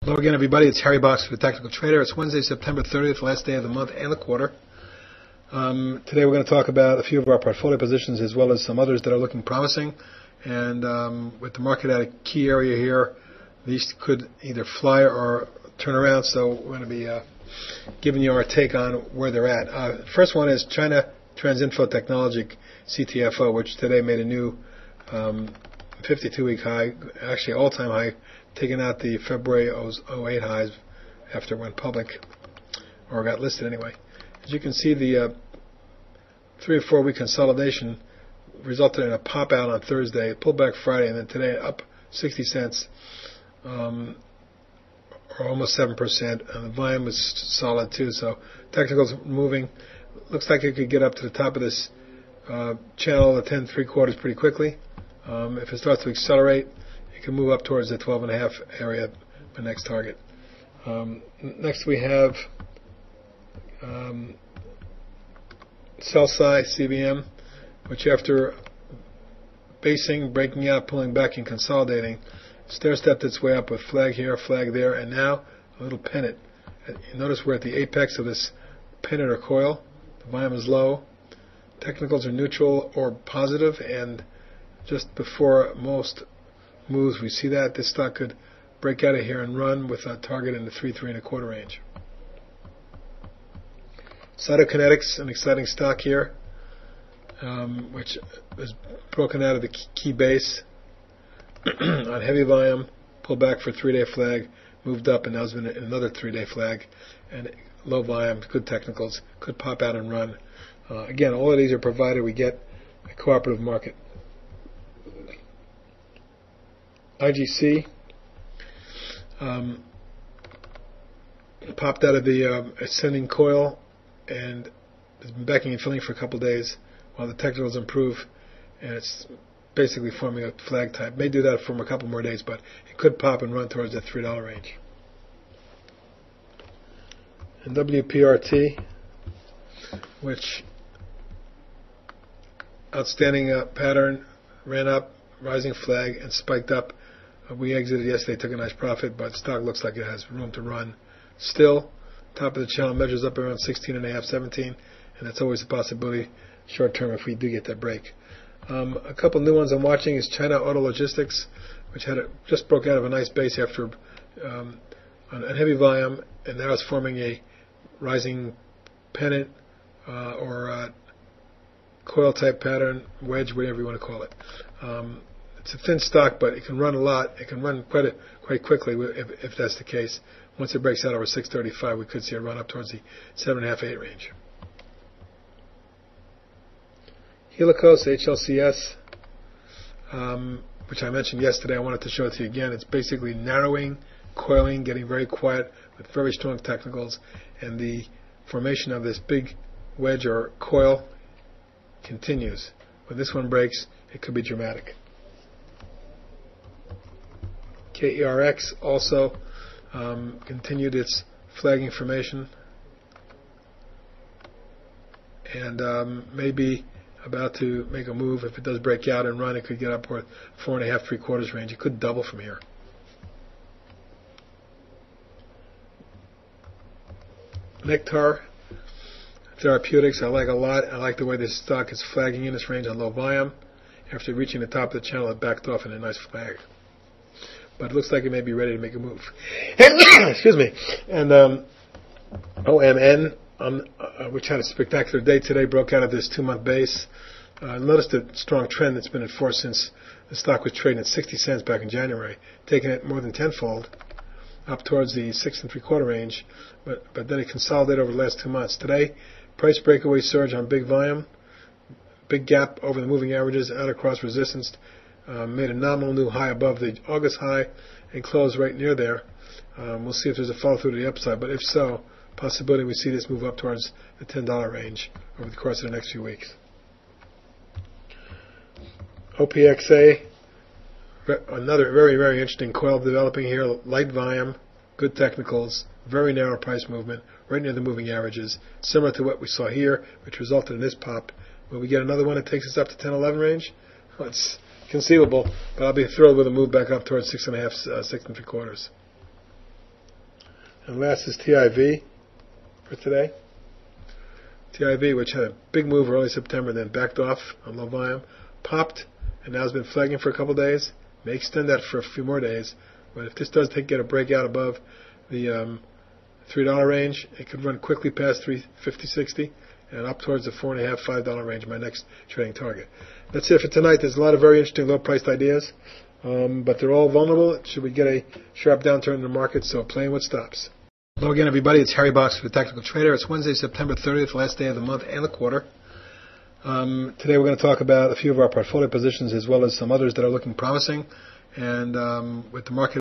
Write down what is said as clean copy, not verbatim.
Hello again, everybody. It's Harry Box for the Technical Trader. It's Wednesday, September 30th, last day of the month and the quarter. Today we're going to talk about a few of our portfolio positions as well as some others that are looking promising. And with the market at a key area here, these could either fly or turn around. So we're going to be giving you our take on where they're at. First one is China Transinfo Technology, CTFO, which today made a new 52-week high, actually all-time high, taking out the February 08 highs after it went public, or got listed anyway. As you can see, the 3 or 4 week consolidation resulted in a pop out on Thursday, pulled back Friday, and then today up 60 cents, or almost 7%. And the volume was solid too, so technicals moving. Looks like it could get up to the top of this channel at 10 3/4 pretty quickly. If it starts to accelerate, it can move up towards the 12.5 area, my next target. Next we have sell side CVM, which after basing, breaking out, pulling back, and consolidating, stair-stepped its way up with flag here, flag there, and now a little pennant. You notice we're at the apex of this pennant or coil. The volume is low. Technicals are neutral or positive, and just before most moves we see that this stock could break out of here and run with a target in the 3.25 range. Cytokinetics, an exciting stock here, which is broken out of the key base on heavy volume, pulled back for 3-day flag, moved up, and now has been another 3-day flag, and low volume, good technicals, could pop out and run. Again, all of these are provided we get a cooperative market. IGC popped out of the ascending coil and has been backing and filling for a couple of days while the technicals improve, and it's basically forming a flag type. May do that for a couple more days, but it could pop and run towards the $3 range. And WPRT, which outstanding pattern, ran up, rising flag, and spiked up. We exited yesterday, took a nice profit, but stock looks like it has room to run. Still, top of the channel measures up around 16.5, 17, and that's always a possibility short term if we do get that break. A couple new ones I'm watching is China Auto Logistics, which just broke out of a nice base after a heavy volume, and now it's forming a rising pennant or coil type pattern, wedge, whatever you want to call it. It's a thin stock, but it can run a lot. It can run quite quickly if that's the case. Once it breaks out over 635, we could see a run up towards the 7.5, 8 range. Helicos, HLCS, which I mentioned yesterday, I wanted to show it to you again. It's basically narrowing, coiling, getting very quiet with very strong technicals, and the formation of this big wedge or coil continues. When this one breaks, it could be dramatic. KREX also continued its flagging formation and may be about to make a move. If it does break out and run, it could get up toward 4.5, 3/4 range. It could double from here. NKTR Therapeutics, I like a lot. I like the way this stock is flagging in this range on low volume. After reaching the top of the channel, it backed off in a nice flag. But it looks like it may be ready to make a move. Excuse me. And OMN, which had a spectacular day today, broke out of this 2-month base. Notice the strong trend that's been in force since the stock was trading at 60 cents back in January, taking it more than tenfold up towards the 6.75 range. But then it consolidated over the last 2 months. Today, price breakaway surge on big volume, big gap over the moving averages, out across resistance. Made a nominal new high above the August high and closed right near there. We'll see if there's a follow through to the upside, but if so, possibility we see this move up towards the $10 range over the course of the next few weeks. OPXA, another very, very interesting coil developing here, light volume, good technicals, very narrow price movement, right near the moving averages, similar to what we saw here, which resulted in this pop. Will we get another one that takes us up to 10, 11 range? Well, it's conceivable, but I'll be thrilled with a move back up towards 6.5, 6.75. And last is TIV for today. TIV, which had a big move early September, then backed off on low volume, popped, and now has been flagging for a couple days. May extend that for a few more days, but if this does get a breakout above the $3 range, it could run quickly past $3.50.60 and up towards the $4.50, $5 range, my next trading target. That's it for tonight. There's a lot of very interesting low-priced ideas, but they're all vulnerable should we get a sharp downturn in the market, so playing with stops. Hello again, everybody. It's Harry Box for the Tactical Trader. It's Wednesday, September 30th, last day of the month and the quarter. Today we're going to talk about a few of our portfolio positions as well as some others that are looking promising. And with the market